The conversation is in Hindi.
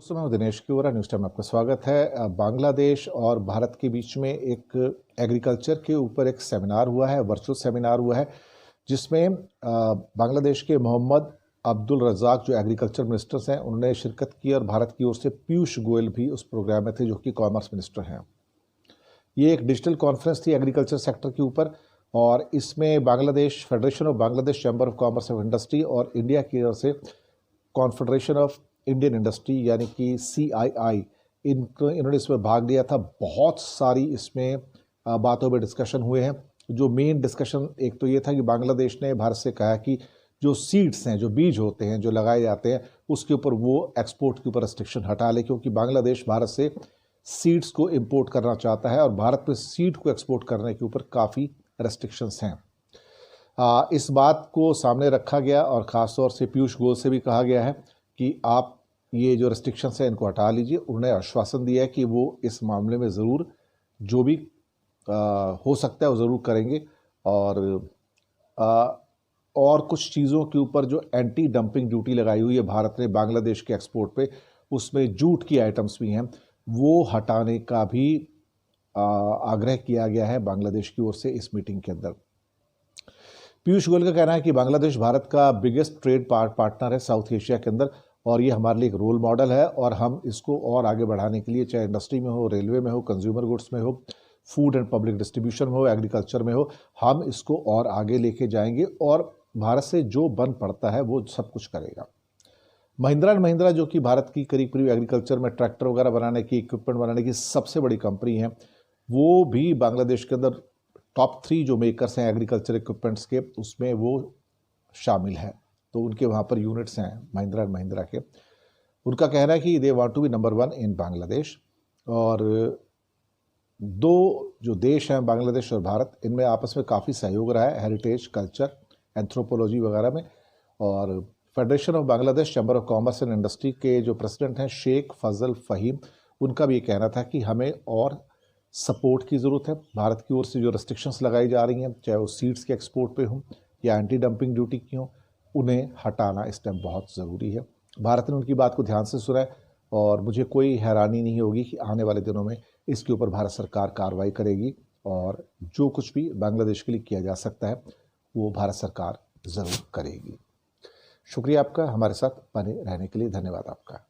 दोस्तों, मैं दिनेश किवरा, न्यूज़ टाइम में आपका स्वागत है। बांग्लादेश और भारत के बीच में एक एग्रीकल्चर के ऊपर एक सेमिनार हुआ है, वर्चुअल सेमिनार हुआ है, जिसमें बांग्लादेश के मोहम्मद अब्दुल रज़ाक जो एग्रीकल्चर मिनिस्टर्स हैं उन्होंने शिरकत की और भारत की ओर से पीयूष गोयल भी उस प्रोग्राम में थे जो कि कॉमर्स मिनिस्टर हैं। ये एक डिजिटल कॉन्फ्रेंस थी एग्रीकल्चर सेक्टर के ऊपर और इसमें Bangladesh federation of Bangladesh chamber of commerce of industry और इंडिया की ओर से कॉन्फेडरेशन ऑफ इंडियन इंडस्ट्री यानी कि CII इन्होंने इसमें भाग लिया था। बहुत सारी इसमें बातों पर डिस्कशन हुए हैं। जो मेन डिस्कशन एक तो ये था कि बांग्लादेश ने भारत से कहा कि जो सीड्स हैं, जो बीज होते हैं, जो लगाए जाते हैं, उसके ऊपर वो एक्सपोर्ट के ऊपर रेस्ट्रिक्शन हटा ले, क्योंकि बांग्लादेश भारत से सीड्स को इंपोर्ट करना चाहता है और भारत में सीड को एक्सपोर्ट करने के ऊपर काफ़ी रेस्ट्रिक्शंस हैं। इस बात को सामने रखा गया और ख़ास तौर से पीयूष गोयल से भी कहा गया है कि आप ये जो रेस्ट्रिक्शंस हैं इनको हटा लीजिए। उन्होंने आश्वासन दिया है कि वो इस मामले में ज़रूर जो भी हो सकता है वो ज़रूर करेंगे और कुछ चीज़ों के ऊपर जो एंटी डंपिंग ड्यूटी लगाई हुई है भारत ने बांग्लादेश के एक्सपोर्ट पे, उसमें जूट की आइटम्स भी हैं, वो हटाने का भी आग्रह किया गया है बांग्लादेश की ओर से इस मीटिंग के अंदर। पीयूष गोयल का कहना है कि बांग्लादेश भारत का बिगेस्ट ट्रेड पार्टनर है साउथ एशिया के अंदर और ये हमारे लिए एक रोल मॉडल है और हम इसको और आगे बढ़ाने के लिए, चाहे इंडस्ट्री में हो, रेलवे में हो, कंज्यूमर गुड्स में हो, फूड एंड पब्लिक डिस्ट्रीब्यूशन में हो, एग्रीकल्चर में हो, हम इसको और आगे लेके जाएंगे और भारत से जो बन पड़ता है वो सब कुछ करेगा। महिंद्रा एंड महिंद्रा जो कि भारत की करीब एग्रीकल्चर में ट्रैक्टर वगैरह बनाने की, इक्विपमेंट बनाने की सबसे बड़ी कंपनी है, वो भी बांग्लादेश के अंदर टॉप 3 जो मेकर्स हैं एग्रीकल्चर इक्विपमेंट्स के, उसमें वो शामिल है। तो उनके वहाँ पर यूनिट्स हैं महिंद्रा एंड महिंद्रा के। उनका कहना है कि they want to be number 1 in Bangladesh. और दो जो देश हैं बांग्लादेश और भारत, इनमें आपस में काफ़ी सहयोग रहा है हेरिटेज, कल्चर, एंथ्रोपोलॉजी वगैरह में। और federation of Bangladesh chamber of commerce and industry के जो प्रेसिडेंट हैं शेख फजल फ़हीम, उनका भी ये कहना था कि हमें और सपोर्ट की ज़रूरत है। भारत की ओर से जो रेस्ट्रिक्शंस लगाई जा रही हैं, चाहे वो सीड्स के एक्सपोर्ट पे हों या एंटी डंपिंग ड्यूटी की हों, उन्हें हटाना इस टाइम बहुत ज़रूरी है। भारत ने उनकी बात को ध्यान से सुना है और मुझे कोई हैरानी नहीं होगी कि आने वाले दिनों में इसके ऊपर भारत सरकार कार्रवाई करेगी और जो कुछ भी बांग्लादेश के लिए किया जा सकता है वो भारत सरकार ज़रूर करेगी। शुक्रिया आपका हमारे साथ बने रहने के लिए, धन्यवाद आपका।